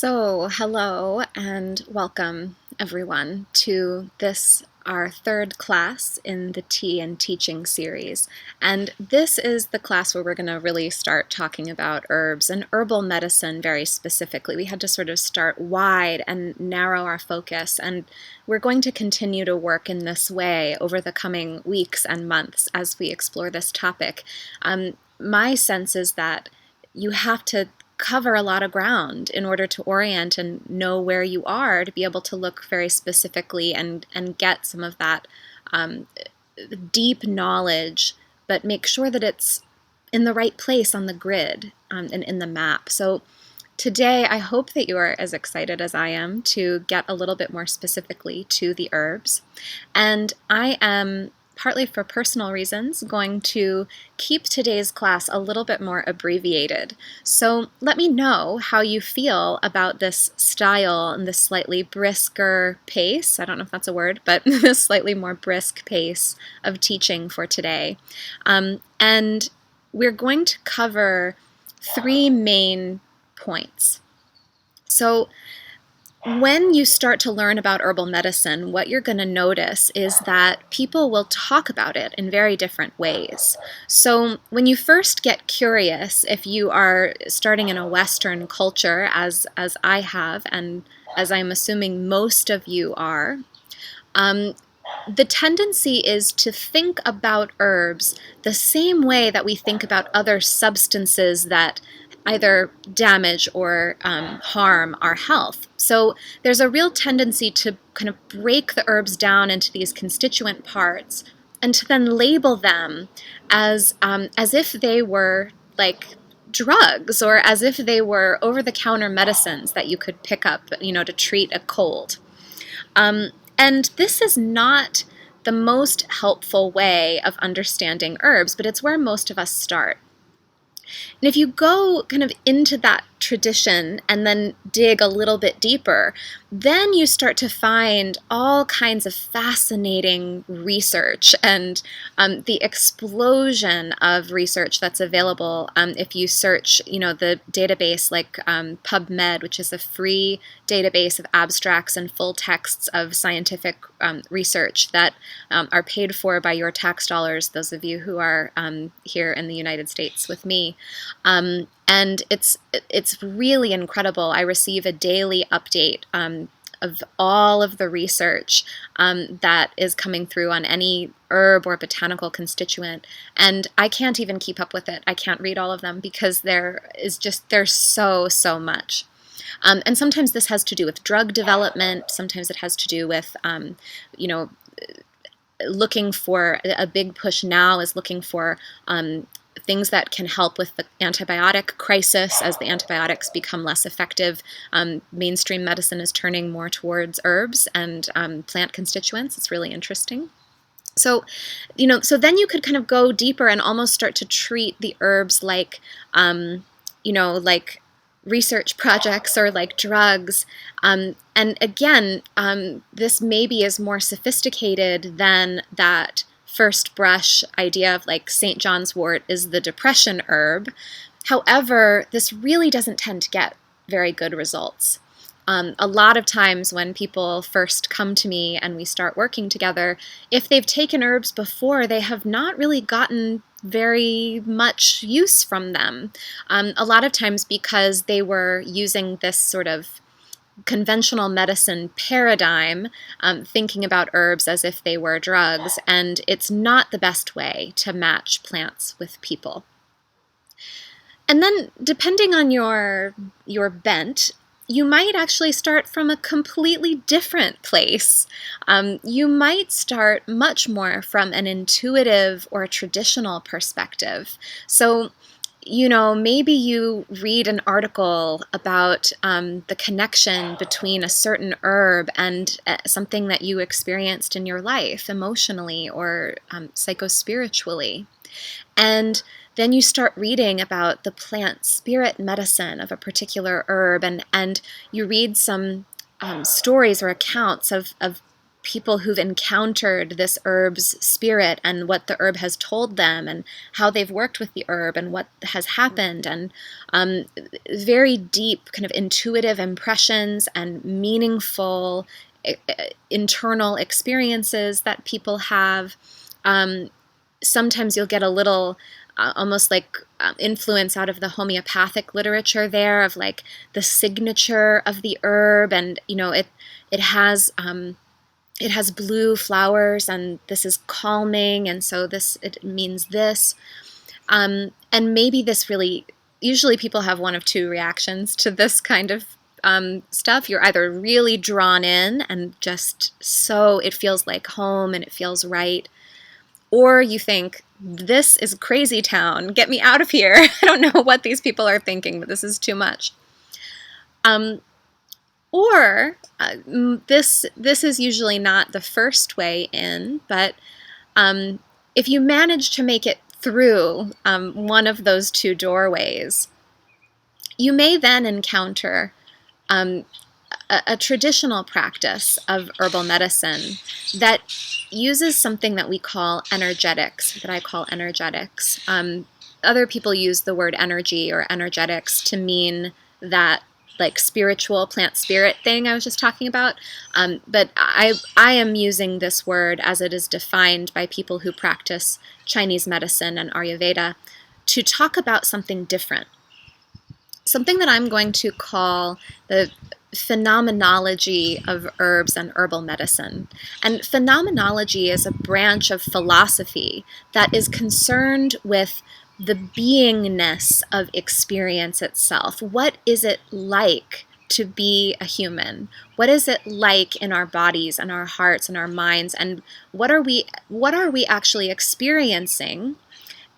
Hello and welcome everyone to this, our third class in the Tea and Teaching series. And this is the class where we're going to really start talking about herbs and herbal medicine very specifically. We had to sort of start wide and narrow our focus, and we're going to continue to work in this way over the coming weeks and months as we explore this topic. My sense is that you have to cover a lot of ground in order to orient and know where you are, to be able to look very specifically and get some of that deep knowledge, but make sure that it's in the right place on the grid and in the map. So today I hope that you are as excited as I am to get a little bit more specifically to the herbs. And I am, partly for personal reasons, going to keep today's class a little bit more abbreviated. So let me know how you feel about this style and this slightly brisker pace. I don't know if that's a word, but this slightly more brisk pace of teaching for today. And we're going to cover three main points. So when you start to learn about herbal medicine, what you're going to notice is that people will talk about it in very different ways. So when you first get curious, if you are starting in a Western culture, as I have, and as I'm assuming most of you are, the tendency is to think about herbs the same way that we think about other substances that either damage or harm our health. So there's a real tendency to kind of break the herbs down into these constituent parts and to then label them as if they were like drugs, or as if they were over-the-counter medicines that you could pick up, to treat a cold. And this is not the most helpful way of understanding herbs, but it's where most of us start. And if you go kind of into that tradition and then dig a little bit deeper, then you start to find all kinds of fascinating research and the explosion of research that's available if you search, the database like PubMed, which is a free database of abstracts and full texts of scientific research that are paid for by your tax dollars, those of you who are here in the United States with me. And it's really incredible. I receive a daily update of all of the research that is coming through on any herb or botanical constituent, and I can't even keep up with it. I can't read all of them because there's so much. And sometimes this has to do with drug development. Sometimes it has to do with looking for a big push now is looking for things that can help with the antibiotic crisis. As the antibiotics become less effective, mainstream medicine is turning more towards herbs and plant constituents. It's really interesting. So, so then you could kind of go deeper and almost start to treat the herbs like, like research projects or like drugs. And again, this maybe is more sophisticated than that first brush idea of like St. John's wort is the depression herb. However, this really doesn't tend to get very good results. A lot of times when people first come to me and we start working together, if they've taken herbs before, they have not really gotten very much use from them. A lot of times because they were using this sort of conventional medicine paradigm, thinking about herbs as if they were drugs, and it's not the best way to match plants with people. And then depending on your bent, you might actually start from a completely different place. You might start much more from an intuitive or traditional perspective. So maybe you read an article about the connection between a certain herb and something that you experienced in your life emotionally or psychospiritually. And then you start reading about the plant spirit medicine of a particular herb, and you read some stories or accounts of people who've encountered this herb's spirit and what the herb has told them and how they've worked with the herb and what has happened, and very deep kind of intuitive impressions and meaningful internal experiences that people have. Sometimes you'll get a little almost like influence out of the homeopathic literature there, of like the signature of the herb, and it has blue flowers, and this is calming, and so it means this. And maybe this really, usually people have one of two reactions to this kind of stuff. You're either really drawn in and just so it feels like home and it feels right, or you think, this is crazy town, get me out of here. I don't know what these people are thinking, but this is too much. Or this is usually not the first way in, but if you manage to make it through one of those two doorways, you may then encounter a traditional practice of herbal medicine that uses something that we call energetics, that I call energetics. Other people use the word energy or energetics to mean that like spiritual plant spirit thing I was just talking about. But I am using this word as it is defined by people who practice Chinese medicine and Ayurveda to talk about something different. Something that I'm going to call the phenomenology of herbs and herbal medicine. And phenomenology is a branch of philosophy that is concerned with the beingness of experience itself. What is it like to be a human? What is it like in our bodies and our hearts and our minds? And what are we actually experiencing?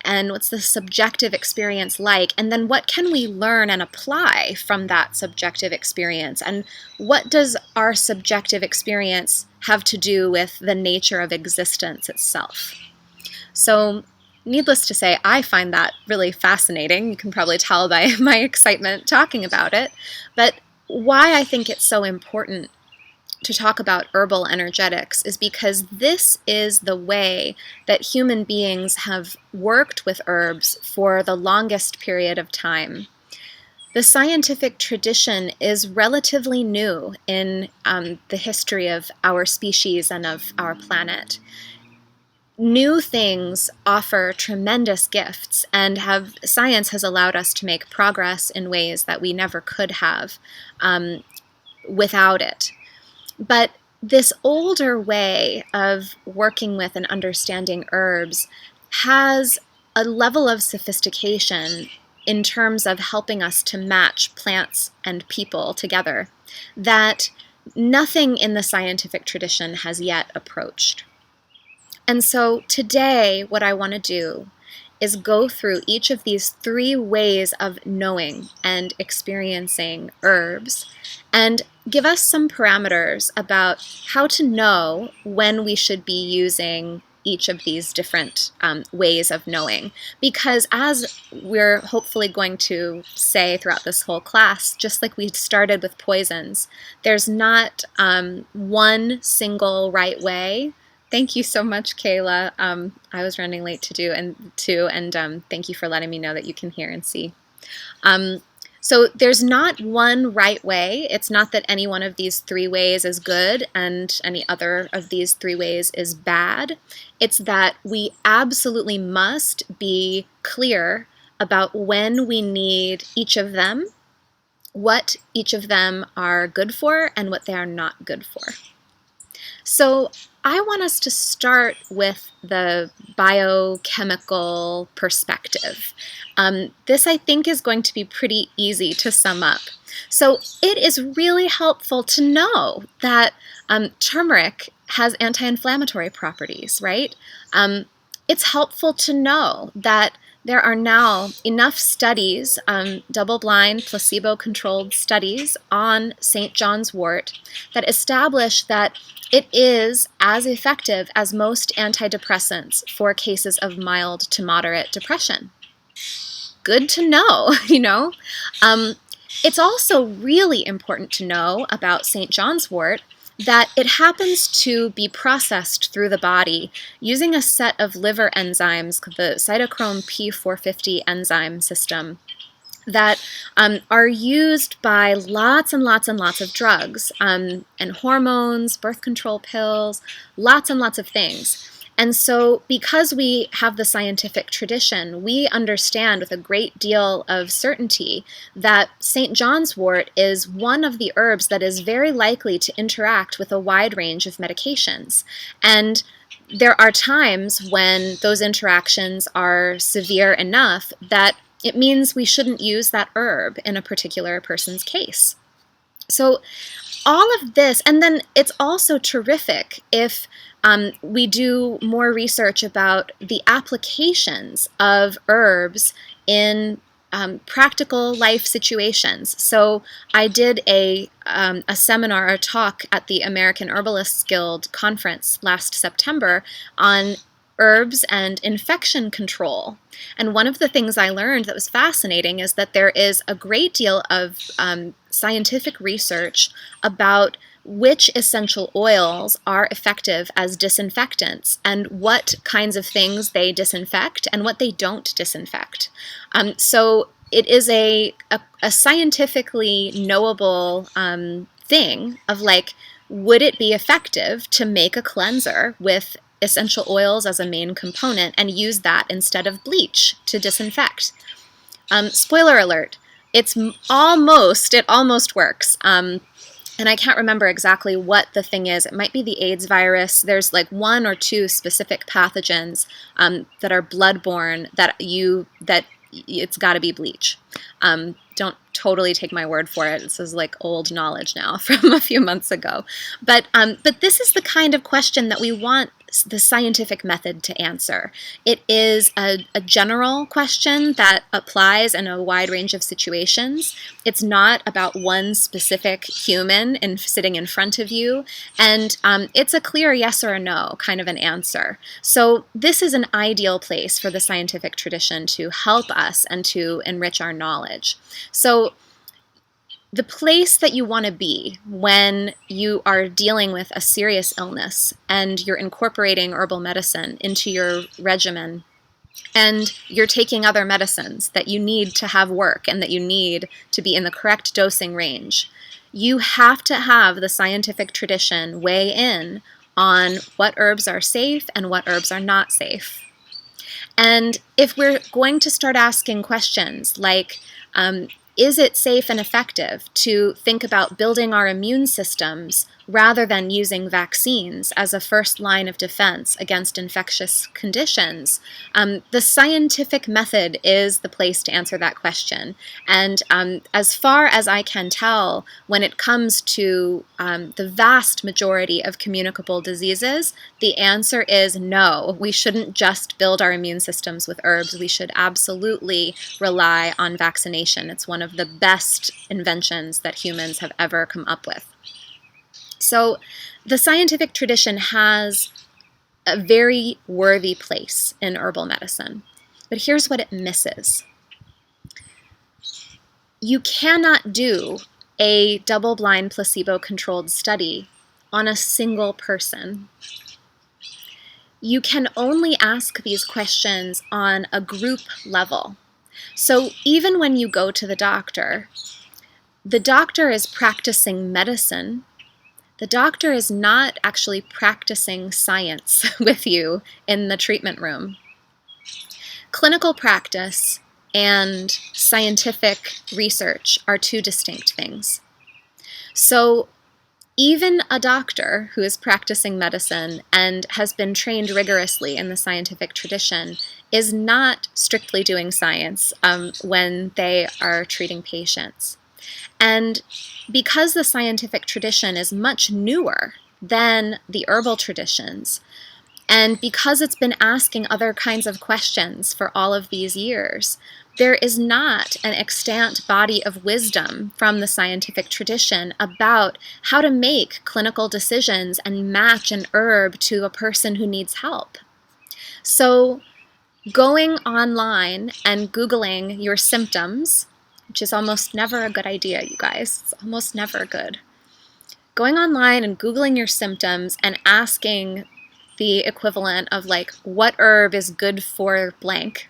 And what's the subjective experience like? And then what can we learn and apply from that subjective experience? And what does our subjective experience have to do with the nature of existence itself? So, needless to say, I find that really fascinating. You can probably tell by my excitement talking about it. But why I think it's so important to talk about herbal energetics is because this is the way that human beings have worked with herbs for the longest period of time. The scientific tradition is relatively new in the history of our species and of our planet. New things offer tremendous gifts, and science has allowed us to make progress in ways that we never could have without it. But this older way of working with and understanding herbs has a level of sophistication in terms of helping us to match plants and people together that nothing in the scientific tradition has yet approached. And so today, what I want to do is go through each of these three ways of knowing and experiencing herbs and give us some parameters about how to know when we should be using each of these different ways of knowing. Because as we're hopefully going to say throughout this whole class, just like we started with poisons, there's not one single right way. Thank you so much, Kayla. I was running late and thank you for letting me know that you can hear and see. So there's not one right way. It's not that any one of these three ways is good and any other of these three ways is bad. It's that we absolutely must be clear about when we need each of them, what each of them are good for, and what they are not good for. So I want us to start with the biochemical perspective. This, I think, is going to be pretty easy to sum up. So it is really helpful to know that turmeric has anti-inflammatory properties, right? It's helpful to know that there are now enough studies, double-blind, placebo-controlled studies on St. John's wort that establish that it is as effective as most antidepressants for cases of mild to moderate depression. Good to know, you know. It's also really important to know about St. John's wort that it happens to be processed through the body using a set of liver enzymes, the cytochrome P450 enzyme system, that are used by lots and lots and lots of drugs, and hormones, birth control pills, lots and lots of things. And so because we have the scientific tradition, we understand with a great deal of certainty that St. John's wort is one of the herbs that is very likely to interact with a wide range of medications. And there are times when those interactions are severe enough that it means we shouldn't use that herb in a particular person's case. So all of this, and then it's also terrific if we do more research about the applications of herbs in practical life situations. So I did a seminar, a talk at the American Herbalists Guild conference last September on herbs and infection control. And one of the things I learned that was fascinating is that there is a great deal of scientific research about which essential oils are effective as disinfectants and what kinds of things they disinfect and what they don't disinfect. So it is a scientifically knowable thing of like, would it be effective to make a cleanser with essential oils as a main component and use that instead of bleach to disinfect? Spoiler alert, it almost works. And I can't remember exactly what the thing is. It might be the AIDS virus. There's like 1 or 2 specific pathogens that are bloodborne that it's got to be bleach. Don't totally take my word for it. This is like old knowledge now from a few months ago. But this is the kind of question that we want the scientific method to answer. It is a general question that applies in a wide range of situations. It's not about one specific human sitting in front of you, and it's a clear yes or no kind of an answer. So this is an ideal place for the scientific tradition to help us and to enrich our knowledge. So the place that you want to be when you are dealing with a serious illness and you're incorporating herbal medicine into your regimen, and you're taking other medicines that you need to have work and that you need to be in the correct dosing range, you have to have the scientific tradition weigh in on what herbs are safe and what herbs are not safe. And if we're going to start asking questions like, is it safe and effective to think about building our immune systems rather than using vaccines as a first line of defense against infectious conditions? The scientific method is the place to answer that question. And as far as I can tell, when it comes to the vast majority of communicable diseases, the answer is no. We shouldn't just build our immune systems with herbs. We should absolutely rely on vaccination. It's one of the best inventions that humans have ever come up with. So the scientific tradition has a very worthy place in herbal medicine. But here's what it misses. You cannot do a double-blind placebo-controlled study on a single person. You can only ask these questions on a group level. So even when you go to the doctor is practicing medicine. The doctor is not actually practicing science with you in the treatment room. Clinical practice and scientific research are 2 distinct things. So even a doctor who is practicing medicine and has been trained rigorously in the scientific tradition is not strictly doing science when they are treating patients. And because the scientific tradition is much newer than the herbal traditions, and because it's been asking other kinds of questions for all of these years, there is not an extant body of wisdom from the scientific tradition about how to make clinical decisions and match an herb to a person who needs help. So going online and Googling your symptoms, which is almost never a good idea, you guys. It's almost never good. going online and Googling your symptoms and asking the equivalent of like, what herb is good for blank,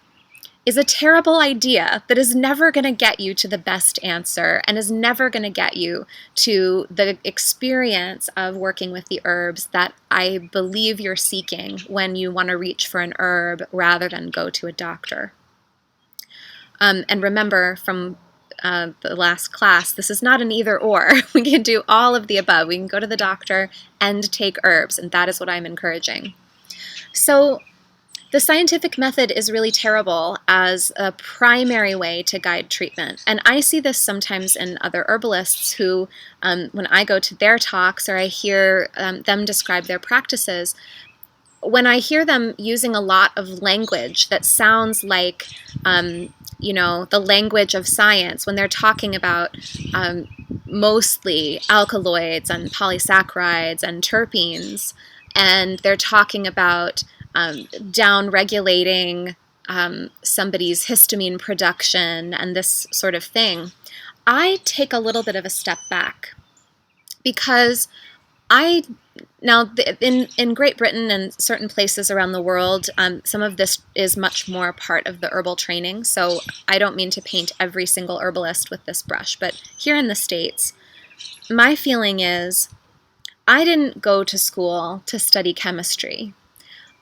is a terrible idea that is never going to get you to the best answer and is never going to get you to the experience of working with the herbs that I believe you're seeking when you want to reach for an herb rather than go to a doctor. And remember from the last class, this is not an either or. We can do all of the above. We can go to the doctor and take herbs, and that is what I'm encouraging. So the scientific method is really terrible as a primary way to guide treatment. And I see this sometimes in other herbalists who, when I go to their talks or I hear them describe their practices, when I hear them using a lot of language that sounds like, the language of science, when they're talking about mostly alkaloids and polysaccharides and terpenes, and they're talking about down-regulating somebody's histamine production and this sort of thing, I take a little bit of a step back because in Great Britain and certain places around the world, some of this is much more part of the herbal training, so I don't mean to paint every single herbalist with this brush, but here in the States, my feeling is I didn't go to school to study chemistry.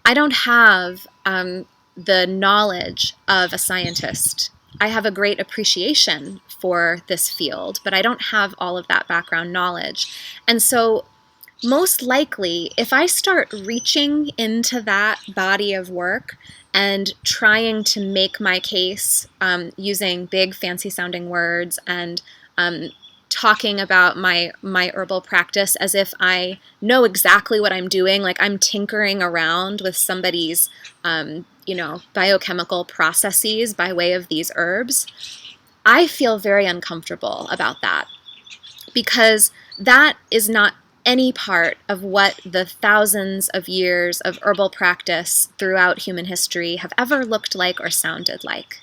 I don't have the knowledge of a scientist. I have a great appreciation for this field, but I don't have all of that background knowledge. And so most likely, if I start reaching into that body of work and trying to make my case using big fancy sounding words and talking about my herbal practice as if I know exactly what I'm doing, like I'm tinkering around with somebody's biochemical processes by way of these herbs, I feel very uncomfortable about that because that is not any part of what the thousands of years of herbal practice throughout human history have ever looked like or sounded like.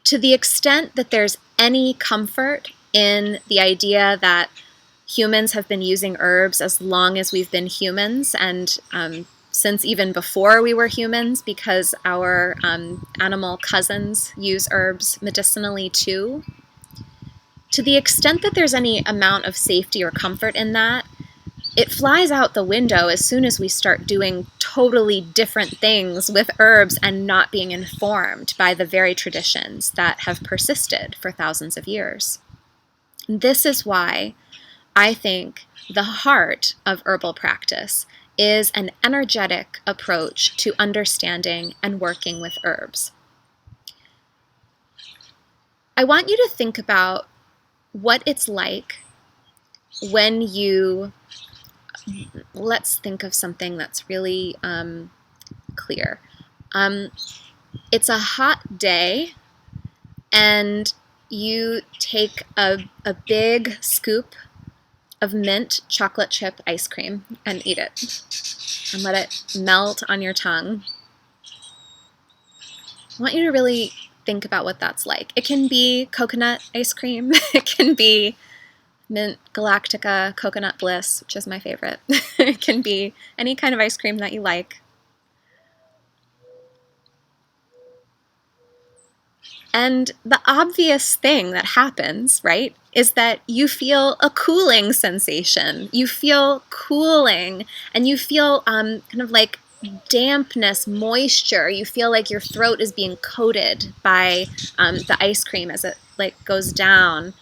To the extent that there's any comfort in the idea that humans have been using herbs as long as we've been humans, and since even before we were humans, because our animal cousins use herbs medicinally too, to the extent that there's any amount of safety or comfort in that, it flies out the window as soon as we start doing totally different things with herbs and not being informed by the very traditions that have persisted for thousands of years. This is why I think the heart of herbal practice is an energetic approach to understanding and working with herbs. I want you to think about what it's like when let's think of something that's really clear. It's a hot day and you take a big scoop of mint chocolate chip ice cream and eat it and let it melt on your tongue. I want you to really think about what that's like. It can be coconut ice cream. It can be Mint Galactica Coconut Bliss, which is my favorite. It can be any kind of ice cream that you like. And the obvious thing that happens, right, is that you feel a cooling sensation. You feel cooling, and you feel kind of like dampness, moisture. You feel like your throat is being coated by the ice cream as it like goes down.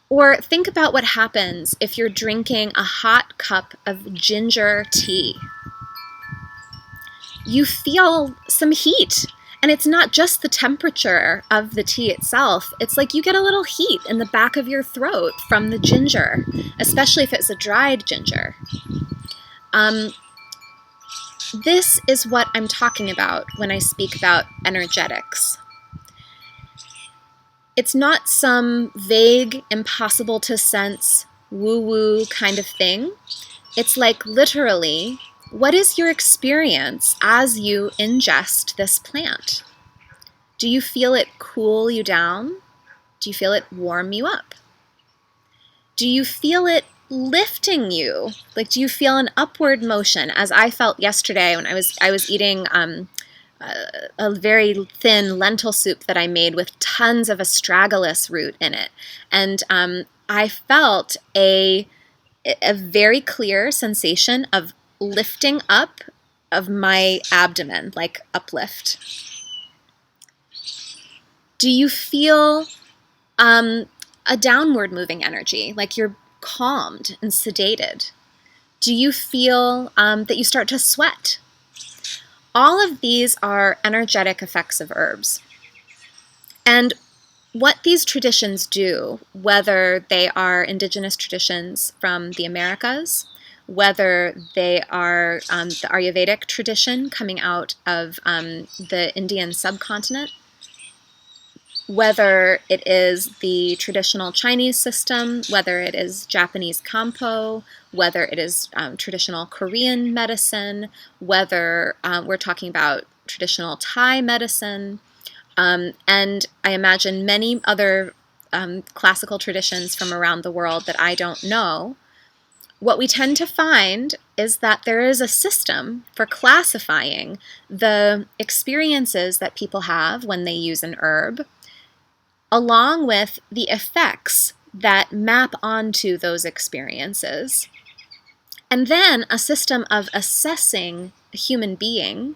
Or think about what happens if you're drinking a hot cup of ginger tea. You feel some heat. And it's not just the temperature of the tea itself. It's like you get a little heat in the back of your throat from the ginger, especially if it's a dried ginger. This is what I'm talking about when I speak about energetics. It's not some vague, impossible to sense, woo-woo kind of thing. It's like literally, what is your experience as you ingest this plant? Do you feel it cool you down? Do you feel it warm you up? Do you feel it lifting you? Like, do you feel an upward motion, as I felt yesterday when I was eating a very thin lentil soup that I made with tons of astragalus root in it, and I felt a very clear sensation of lifting up of my abdomen, like uplift. Do you feel a downward moving energy, like you're calmed and sedated? Do you feel that you start to sweat? All of these are energetic effects of herbs. And what these traditions do, whether they are indigenous traditions from the Americas, whether they are the Ayurvedic tradition coming out of the Indian subcontinent, whether it is the traditional Chinese system, whether it is Japanese Kampo, whether it is traditional Korean medicine, whether we're talking about traditional Thai medicine, and I imagine many other classical traditions from around the world that I don't know, what we tend to find is that there is a system for classifying the experiences that people have when they use an herb, along with the effects that map onto those experiences. And then a system of assessing a human being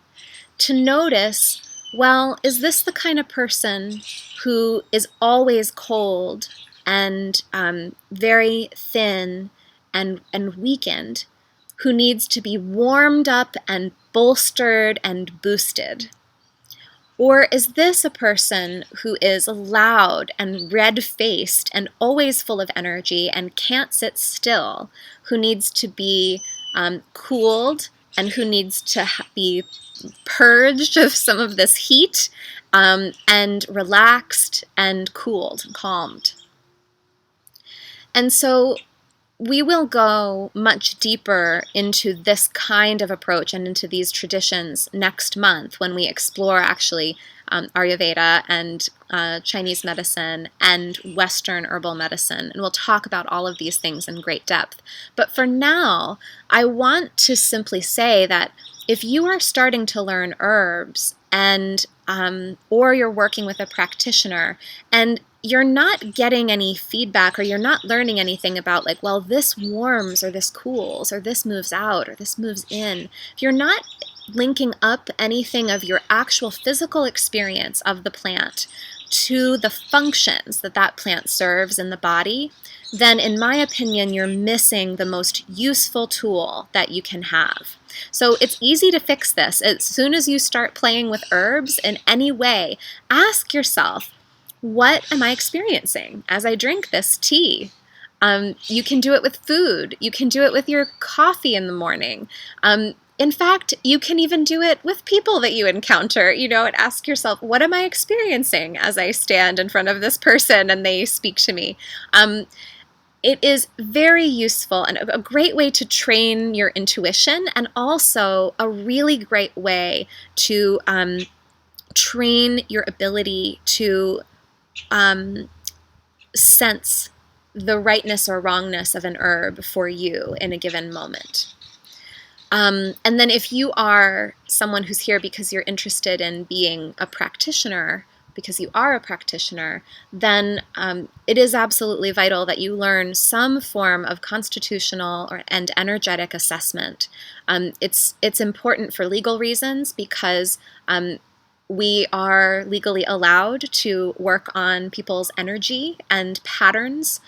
to notice, well, is this the kind of person who is always cold and very thin and weakened, who needs to be warmed up and bolstered and boosted? Or is this a person who is loud and red-faced and always full of energy and can't sit still, who needs to be cooled and who needs to be purged of some of this heat and relaxed and cooled and calmed? And so we will go much deeper into this kind of approach and into these traditions next month when we explore actually Ayurveda and Chinese medicine and Western herbal medicine. And we'll talk about all of these things in great depth. But for now, I want to simply say that if you are starting to learn herbs and or you're working with a practitioner and you're not getting any feedback or you're not learning anything about like, well, this warms or this cools or this moves out or this moves in, if you're not linking up anything of your actual physical experience of the plant to the functions that that plant serves in the body, then in my opinion, you're missing the most useful tool that you can have. So it's easy to fix this. As soon as you start playing with herbs in any way, ask yourself, what am I experiencing as I drink this tea? You can do it with food. You can do it with your coffee in the morning. In fact, you can even do it with people that you encounter, and ask yourself, what am I experiencing as I stand in front of this person and they speak to me? It is very useful and a great way to train your intuition, and also a really great way to train your ability to sense the rightness or wrongness of an herb for you in a given moment. And then if you are someone who's here because you're interested in being a practitioner, because you are a practitioner, then it is absolutely vital that you learn some form of constitutional and energetic assessment. It's important for legal reasons because we are legally allowed to work on people's energy and patterns.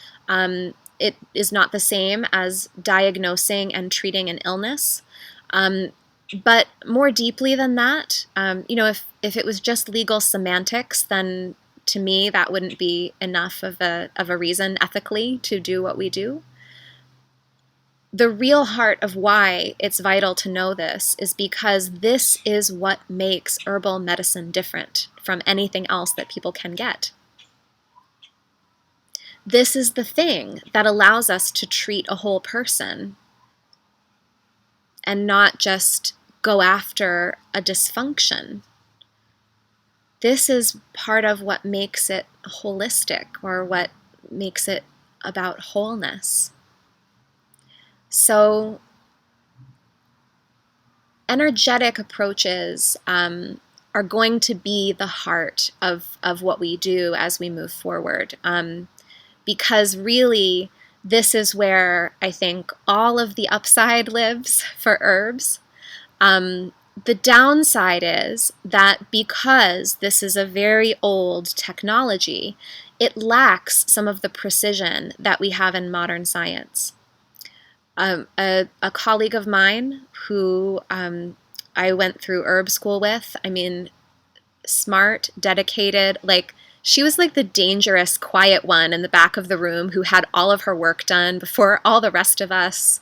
It is not the same as diagnosing and treating an illness. But more deeply than that, if it was just legal semantics, then to me that wouldn't be enough of a reason ethically to do what we do. The real heart of why it's vital to know this is because this is what makes herbal medicine different from anything else that people can get. This is the thing that allows us to treat a whole person and not just go after a dysfunction. This is part of what makes it holistic, or what makes it about wholeness. So energetic approaches are going to be the heart of what we do as we move forward. Because really, this is where I think all of the upside lives for herbs. The downside is that because this is a very old technology, it lacks some of the precision that we have in modern science. A colleague of mine who I went through herb school with, I mean, smart, dedicated, like she was like the dangerous, quiet one in the back of the room who had all of her work done before all the rest of us.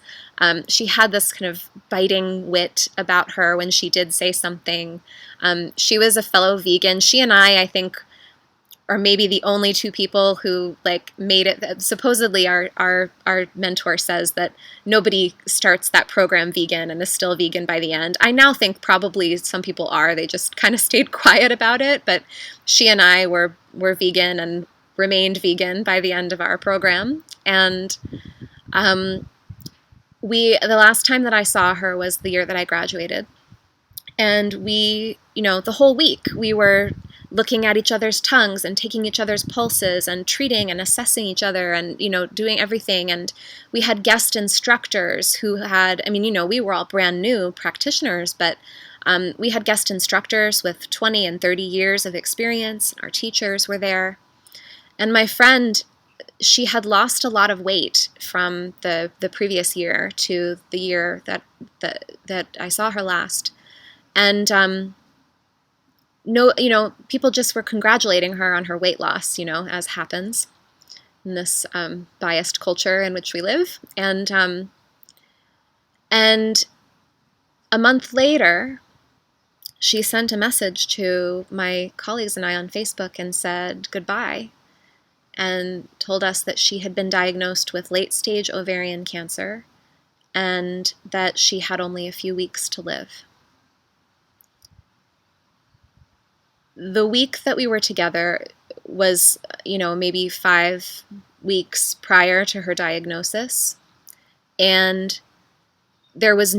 She had this kind of biting wit about her when she did say something. She was a fellow vegan. She and I think, are maybe the only two people who like made it. Supposedly our mentor says that nobody starts that program vegan and is still vegan by the end. I now think probably some people are. They just kind of stayed quiet about it. But she and I were vegan and remained vegan by the end of our program. And the last time that I saw her was the year that I graduated. And we, the whole week we were looking at each other's tongues and taking each other's pulses and treating and assessing each other and, doing everything. And we had guest instructors who had, we were all brand new practitioners, but we had guest instructors with 20 and 30 years of experience. Our teachers were there. And my friend, she had lost a lot of weight from the previous year to the year that I saw her last. And people just were congratulating her on her weight loss, as happens in this biased culture in which we live. And a month later, she sent a message to my colleagues and I on Facebook and said goodbye, and told us that she had been diagnosed with late-stage ovarian cancer and that she had only a few weeks to live. The week that we were together was, maybe 5 weeks prior to her diagnosis. And there was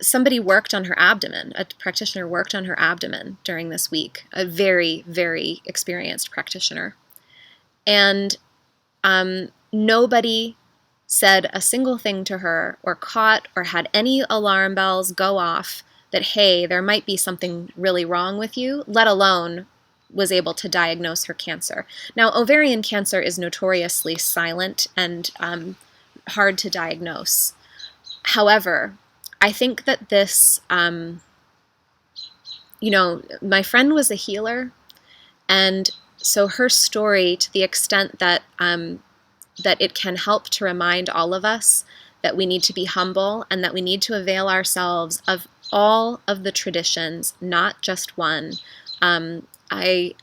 somebody worked on her abdomen. A practitioner worked on her abdomen during this week, a very, very experienced practitioner. And nobody said a single thing to her or caught or had any alarm bells go off that, hey, there might be something really wrong with you, let alone was able to diagnose her cancer. Now, ovarian cancer is notoriously silent and hard to diagnose. However, I think that this, my friend was a healer, and so her story, to the extent that that it can help to remind all of us that we need to be humble and that we need to avail ourselves of all of the traditions, not just one. I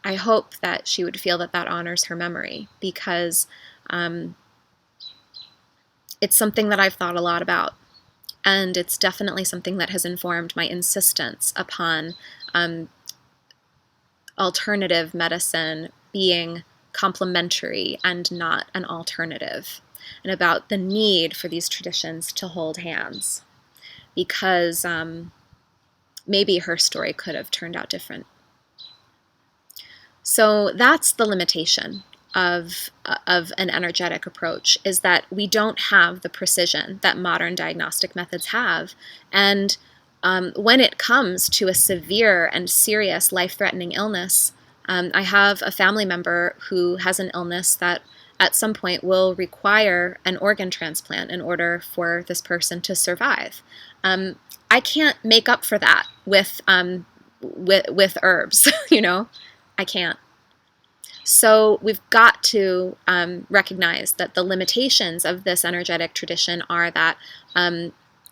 hope that she would feel that honors her memory, because it's something that I've thought a lot about, and it's definitely something that has informed my insistence upon alternative medicine being complementary and not an alternative, and about the need for these traditions to hold hands, because maybe her story could have turned out different. So that's the limitation of an energetic approach, is that we don't have the precision that modern diagnostic methods have. And when it comes to a severe and serious life-threatening illness, I have a family member who has an illness that at some point will require an organ transplant in order for this person to survive. I can't make up for that with herbs, I can't. So we've got to recognize that the limitations of this energetic tradition are that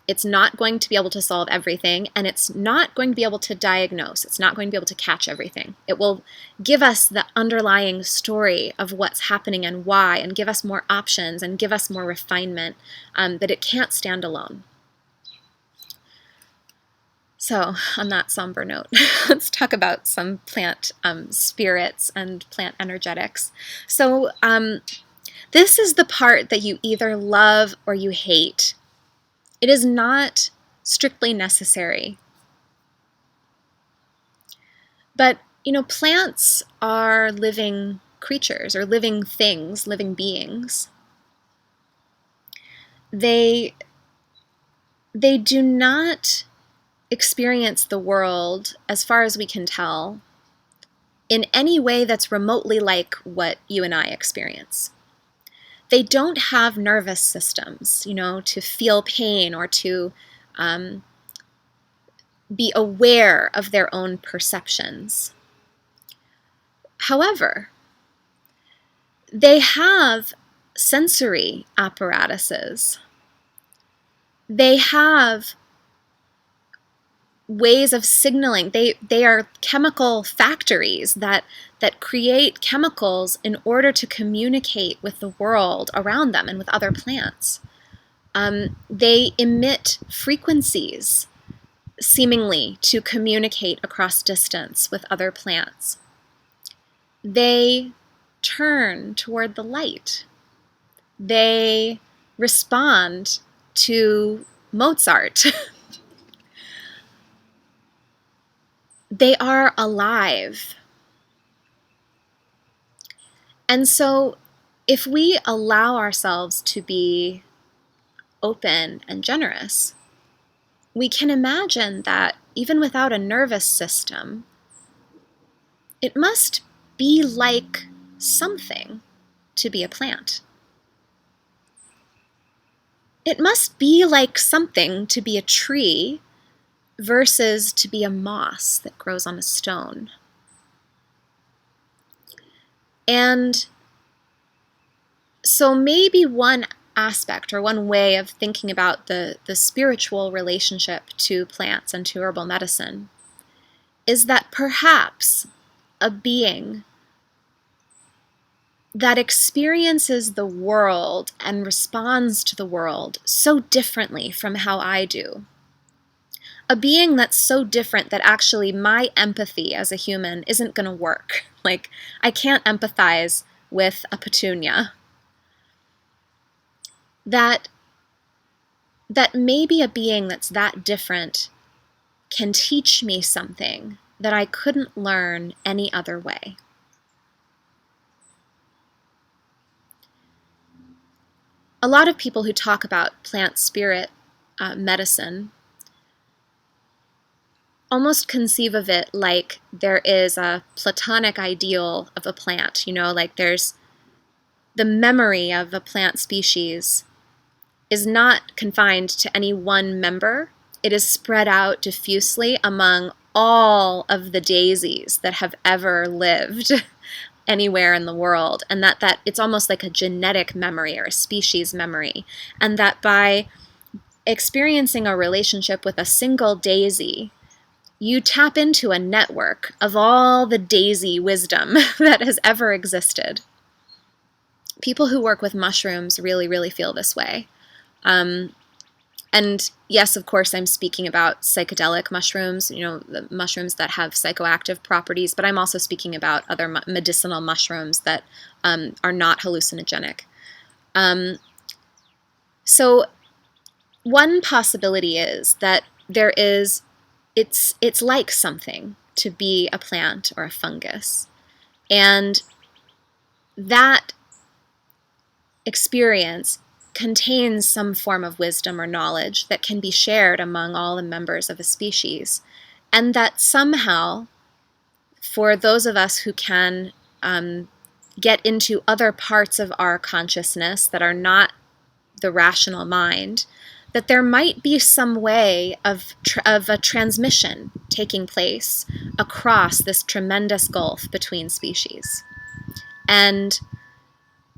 it's not going to be able to solve everything, and it's not going to be able to diagnose. It's not going to be able to catch everything. It will give us the underlying story of what's happening and why, and give us more options and give us more refinement, but it can't stand alone. So, on that somber note, let's talk about some plant spirits and plant energetics. So, this is the part that you either love or you hate. It is not strictly necessary. But, plants are living creatures or living things, living beings. They do not experience the world, as far as we can tell, in any way that's remotely like what you and I experience. They don't have nervous systems, to feel pain or to be aware of their own perceptions. However, they have sensory apparatuses. They have ways of signaling. They are chemical factories that create chemicals in order to communicate with the world around them and with other plants. They emit frequencies, seemingly, to communicate across distance with other plants. They turn toward the light. They respond to Mozart. They are alive. And so if we allow ourselves to be open and generous, we can imagine that even without a nervous system, it must be like something to be a plant. It must be like something to be a tree versus to be a moss that grows on a stone. And so maybe one aspect or one way of thinking about the spiritual relationship to plants and to herbal medicine is that perhaps a being that experiences the world and responds to the world so differently from how I do, a being that's so different that actually my empathy as a human isn't going to work. Like, I can't empathize with a petunia. That maybe a being that's that different can teach me something that I couldn't learn any other way. A lot of people who talk about plant spirit medicine almost conceive of it like there is a platonic ideal of a plant, like there's the memory of a plant species is not confined to any one member. It is spread out diffusely among all of the daisies that have ever lived anywhere in the world, and that it's almost like a genetic memory or a species memory, and that by experiencing a relationship with a single daisy, you tap into a network of all the daisy wisdom that has ever existed. People who work with mushrooms really, really feel this way. And yes, of course, I'm speaking about psychedelic mushrooms, the mushrooms that have psychoactive properties, but I'm also speaking about other medicinal mushrooms that are not hallucinogenic. So one possibility is that it's like something to be a plant or a fungus. And that experience contains some form of wisdom or knowledge that can be shared among all the members of a species. And that somehow, for those of us who can get into other parts of our consciousness that are not the rational mind, that there might be some way of a transmission taking place across this tremendous gulf between species. And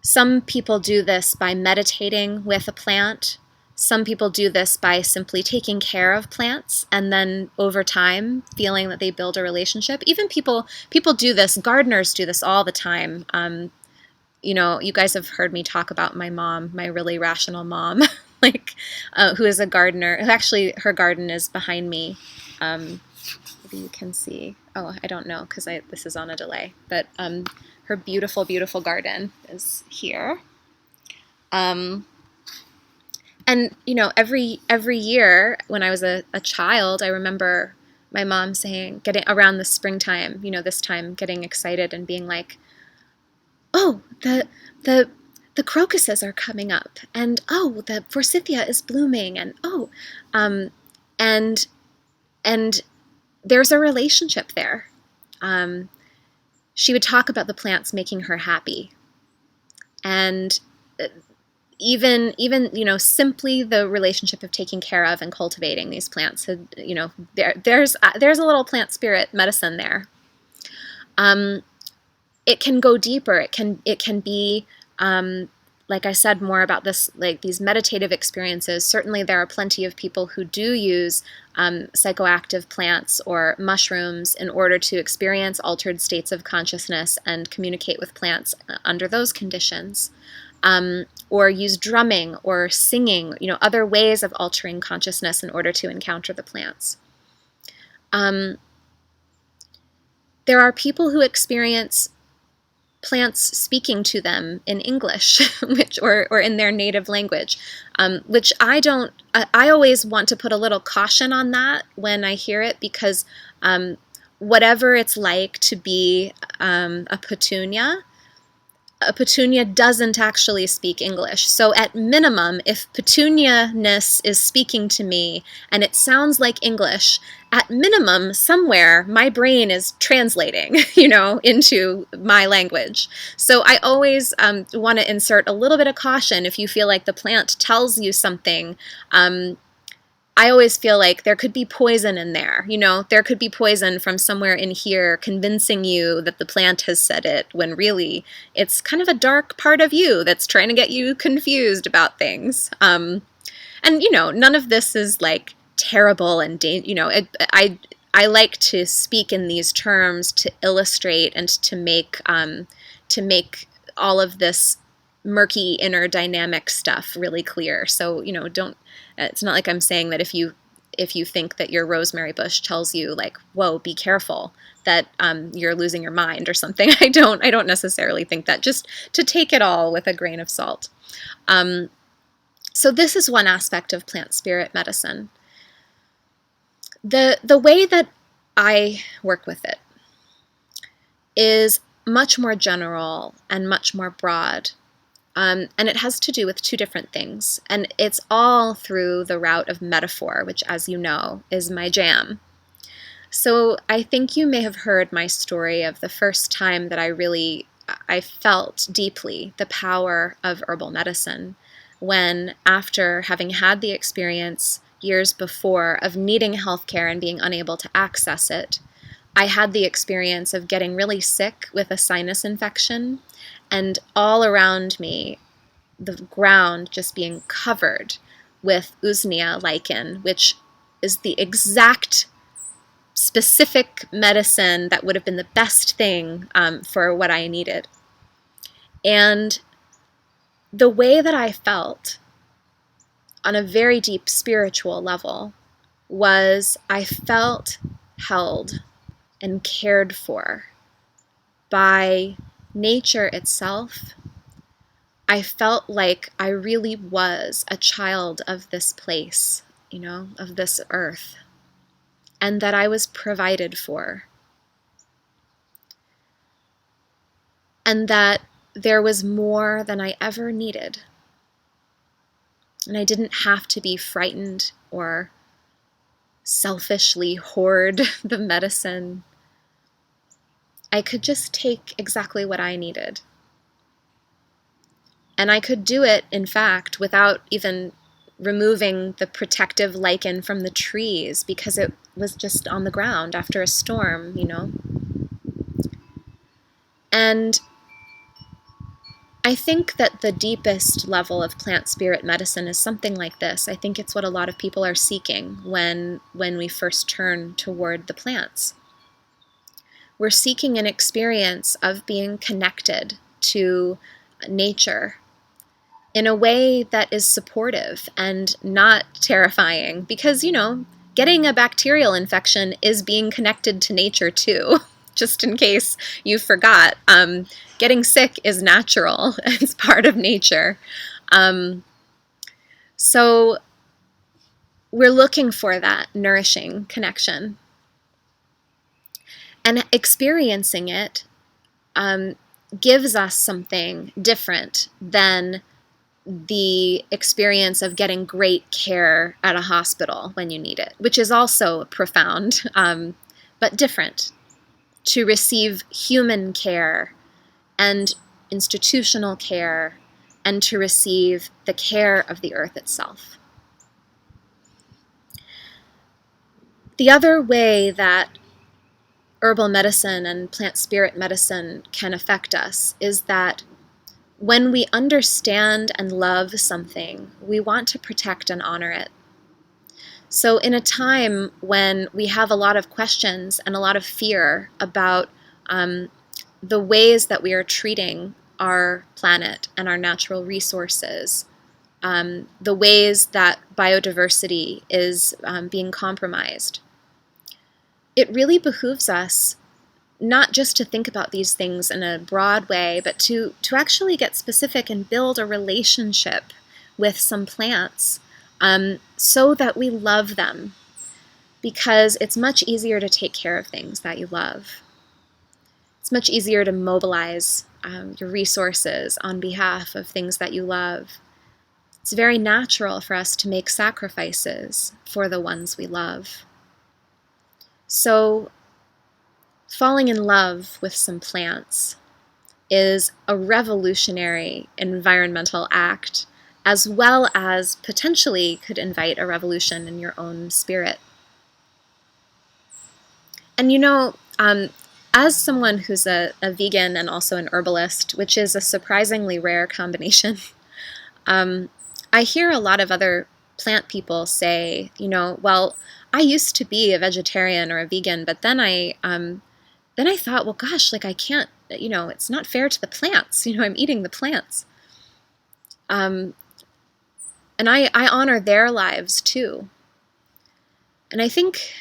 some people do this by meditating with a plant. Some people do this by simply taking care of plants and then over time feeling that they build a relationship. Even people do this. Gardeners do this all the time. You guys have heard me talk about my mom, my really rational mom, who is a gardener. Who actually, her garden is behind me. Maybe you can see. Oh, I don't know because this is on a delay. But her beautiful, beautiful garden is here. And every year when I was a child, I remember my mom saying, getting around the springtime, this time, getting excited and being like, "Oh, the crocuses are coming up, and oh, the forsythia is blooming, and oh, and and there's a relationship there." She would talk about the plants making her happy, and even simply the relationship of taking care of and cultivating these plants. There's a little plant spirit medicine there. It can go deeper. It can be, like I said, more about this, like these meditative experiences. Certainly there are plenty of people who do use psychoactive plants or mushrooms in order to experience altered states of consciousness and communicate with plants under those conditions. Or use drumming or singing, other ways of altering consciousness in order to encounter the plants. There are people who experience plants speaking to them in English, or in their native language, which I always want to put a little caution on that when I hear it, because whatever it's like to be a petunia doesn't actually speak English. So at minimum, if petunia-ness is speaking to me and it sounds like English, at minimum, somewhere, my brain is translating, into my language. So I always want to insert a little bit of caution if you feel like the plant tells you something. I always feel like there could be poison in there. There could be poison from somewhere in here convincing you that the plant has said it, when really it's kind of a dark part of you that's trying to get you confused about things. And none of this is like terrible and I like to speak in these terms to illustrate and to make all of this murky inner dynamic stuff really clear. So don't. It's not like I'm saying that if you think that your rosemary bush tells you like, "Whoa, be careful," that you're losing your mind or something. I don't necessarily think that. Just to take it all with a grain of salt. So this is one aspect of plant spirit medicine. The way that I work with it is much more general and much more broad. And it has to do with two different things. And it's all through the route of metaphor, which, as you know, is my jam. So I think you may have heard my story of the first time that I felt deeply the power of herbal medicine, when, after having had the experience years before of needing healthcare and being unable to access it, I had the experience of getting really sick with a sinus infection, and all around me, the ground just being covered with usnea lichen, which is the exact specific medicine that would have been the best thing for what I needed. And the way that I felt on a very deep spiritual level was I felt held and cared for by nature itself. I felt like I really was a child of this place, of this earth, and that I was provided for. And that there was more than I ever needed. And I didn't have to be frightened or selfishly hoard the medicine. I could just take exactly what I needed. And I could do it, in fact, without even removing the protective lichen from the trees, because it was just on the ground after a storm, And I think that the deepest level of plant spirit medicine is something like this. I think it's what a lot of people are seeking when we first turn toward the plants. We're seeking an experience of being connected to nature in a way that is supportive and not terrifying, because, getting a bacterial infection is being connected to nature too, just in case you forgot. Getting sick is natural. It's part of nature. So we're looking for that nourishing connection. And experiencing it gives us something different than the experience of getting great care at a hospital when you need it, which is also profound, but different. To receive human care and institutional care, and to receive the care of the earth itself. The other way that herbal medicine and plant spirit medicine can affect us is that when we understand and love something, we want to protect and honor it. So in a time when we have a lot of questions and a lot of fear about the ways that we are treating our planet and our natural resources, the ways that biodiversity is being compromised, it really behooves us not just to think about these things in a broad way, but to actually get specific and build a relationship with some plants so that we love them, because it's much easier to take care of things that you love. It's much easier to mobilize your resources on behalf of things that you love. It's very natural for us to make sacrifices for the ones we love. So falling in love with some plants is a revolutionary environmental act, as well as potentially could invite a revolution in your own spirit. And as someone who's a vegan and also an herbalist, which is a surprisingly rare combination, I hear a lot of other plant people say, well, I used to be a vegetarian or a vegan, but then I thought, well, gosh, I can't, it's not fair to the plants. I'm eating the plants. And I honor their lives too. And I think,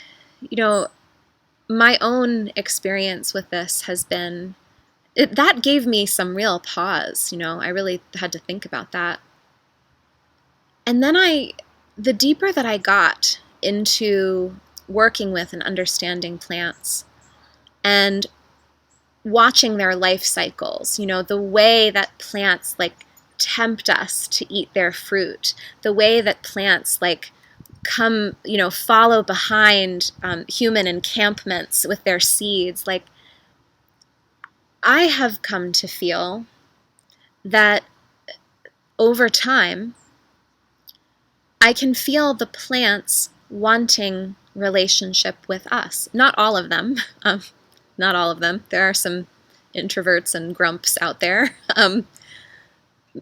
my own experience with this has been, that gave me some real pause. I really had to think about that. And then the deeper that I got into working with and understanding plants and watching their life cycles, the way that plants tempt us to eat their fruit, the way that plants come, follow behind human encampments with their seeds. I have come to feel that over time, I can feel the plants wanting relationship with us. Not all of them. Not all of them. There are some introverts and grumps out there.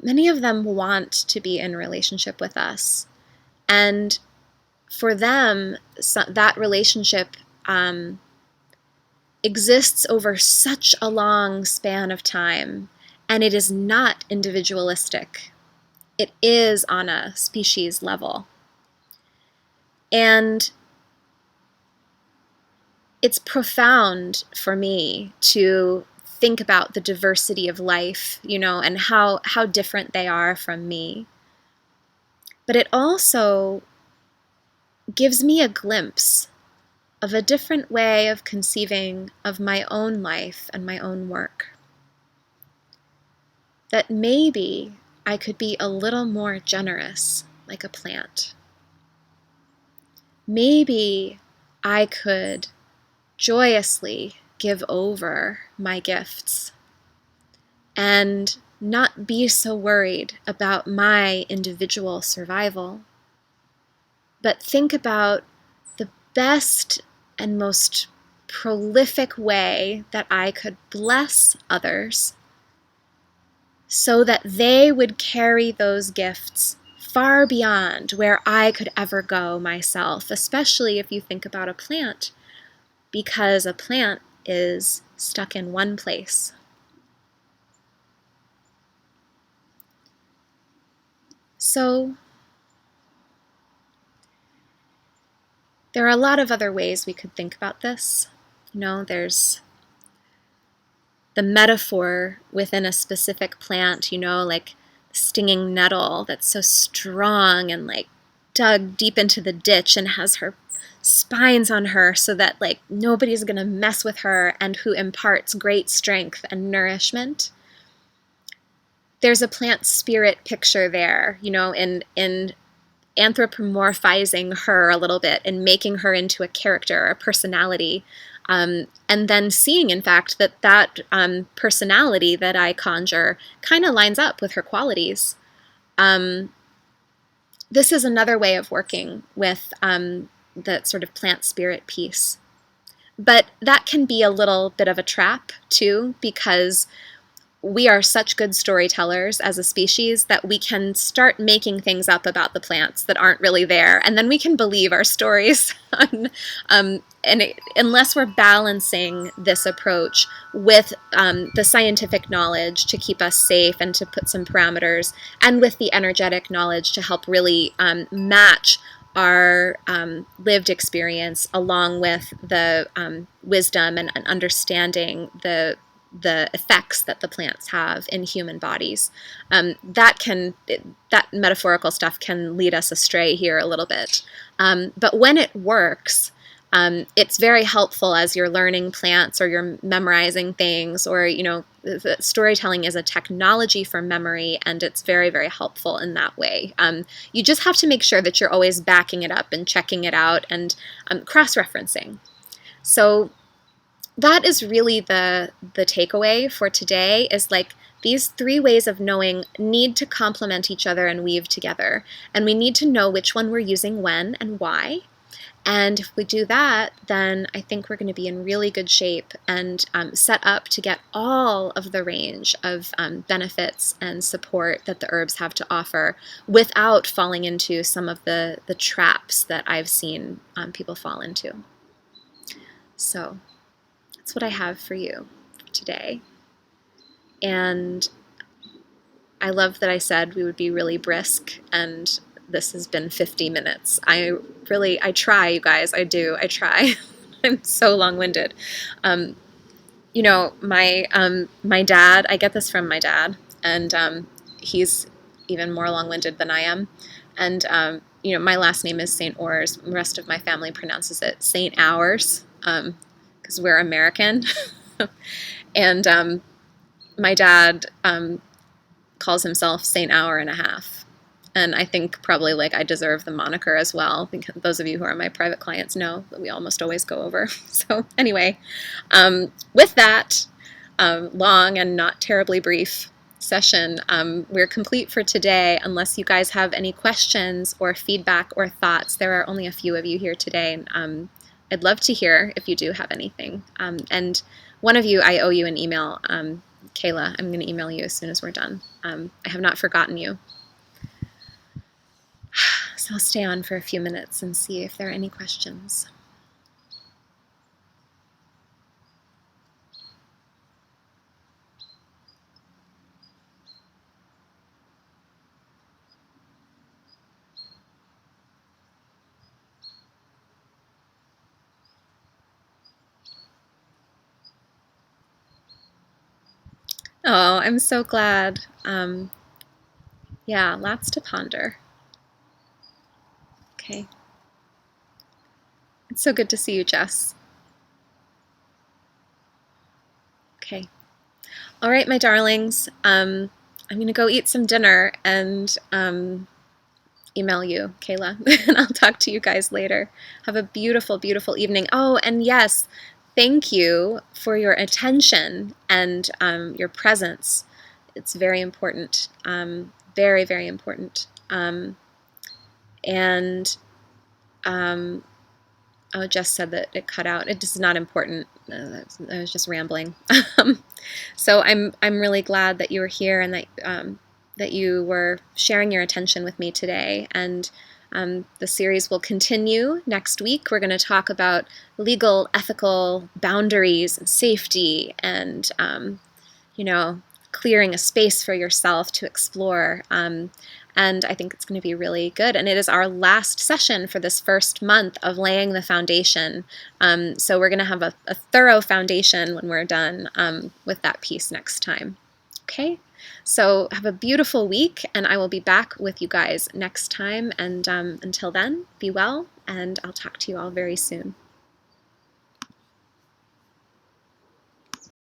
Many of them want to be in relationship with us. And for them, that relationship exists over such a long span of time, and it is not individualistic. It is on a species level. And it's profound for me to think about the diversity of life, and how different they are from me. But it also gives me a glimpse of a different way of conceiving of my own life and my own work. That maybe I could be a little more generous like a plant. Maybe I could joyously give over my gifts and not be so worried about my individual survival, but think about the best and most prolific way that I could bless others so that they would carry those gifts far beyond where I could ever go myself, especially if you think about a plant, because a plant is stuck in one place. So There are a lot of other ways we could think about this. There's the metaphor within a specific plant, like stinging nettle that's so strong and like dug deep into the ditch and has her spines on her so that like nobody's going to mess with her, and who imparts great strength and nourishment. There's a plant spirit picture there, in anthropomorphizing her a little bit and making her into a character, a personality, and then seeing, in fact, that personality that I conjure kind of lines up with her qualities. This is another way of working with the sort of plant spirit piece. But that can be a little bit of a trap, too, because we are such good storytellers as a species that we can start making things up about the plants that aren't really there, and then we can believe our stories. Unless we're balancing this approach with the scientific knowledge to keep us safe and to put some parameters, and with the energetic knowledge to help really match our lived experience along with the wisdom and understanding the effects that the plants have in human bodies. That metaphorical stuff can lead us astray here a little bit. But when it works, it's very helpful as you're learning plants or you're memorizing things, or, storytelling is a technology for memory, and it's very, very helpful in that way. You just have to make sure that you're always backing it up and checking it out and cross-referencing. So that is really the takeaway for today, is like these three ways of knowing need to complement each other and weave together. And we need to know which one we're using when and why. And if we do that, then I think we're going to be in really good shape and set up to get all of the range of benefits and support that the herbs have to offer without falling into some of the traps that I've seen people fall into. So that's what I have for you today. And I love that I said we would be really brisk, and this has been 50 minutes. I try, you guys. I try. I'm so long-winded. My dad, I get this from my dad, and he's even more long-winded than I am. And, my last name is St. Ors. The rest of my family pronounces it St. Hours, because we're American. And my dad calls himself St. Hour and a Half. And I think probably like I deserve the moniker as well, because those of you who are my private clients know that we almost always go over. So anyway, with that long and not terribly brief session, we're complete for today, unless you guys have any questions or feedback or thoughts. There are only a few of you here today, and I'd love to hear if you do have anything. And one of you, I owe you an email. Kayla, I'm going to email you as soon as we're done. I have not forgotten you. So I'll stay on for a few minutes and see if there are any questions. Oh, I'm so glad. Yeah, lots to ponder. Okay. It's so good to see you, Jess. Okay. All right, my darlings. I'm going to go eat some dinner and email you, Kayla, and I'll talk to you guys later. Have a beautiful, beautiful evening. Oh, and yes, thank you for your attention and your presence. It's very important. Very, very important. Jess said that it cut out. It is not important. I was just rambling. So I'm really glad that you were here and that you were sharing your attention with me today. And the series will continue next week. We're going to talk about legal, ethical boundaries and safety, and clearing a space for yourself to explore. and I think it's going to be really good. And it is our last session for this first month of laying the foundation. So we're going to have a thorough foundation when we're done with that piece next time. Okay, so have a beautiful week, and I will be back with you guys next time. And until then, be well, and I'll talk to you all very soon.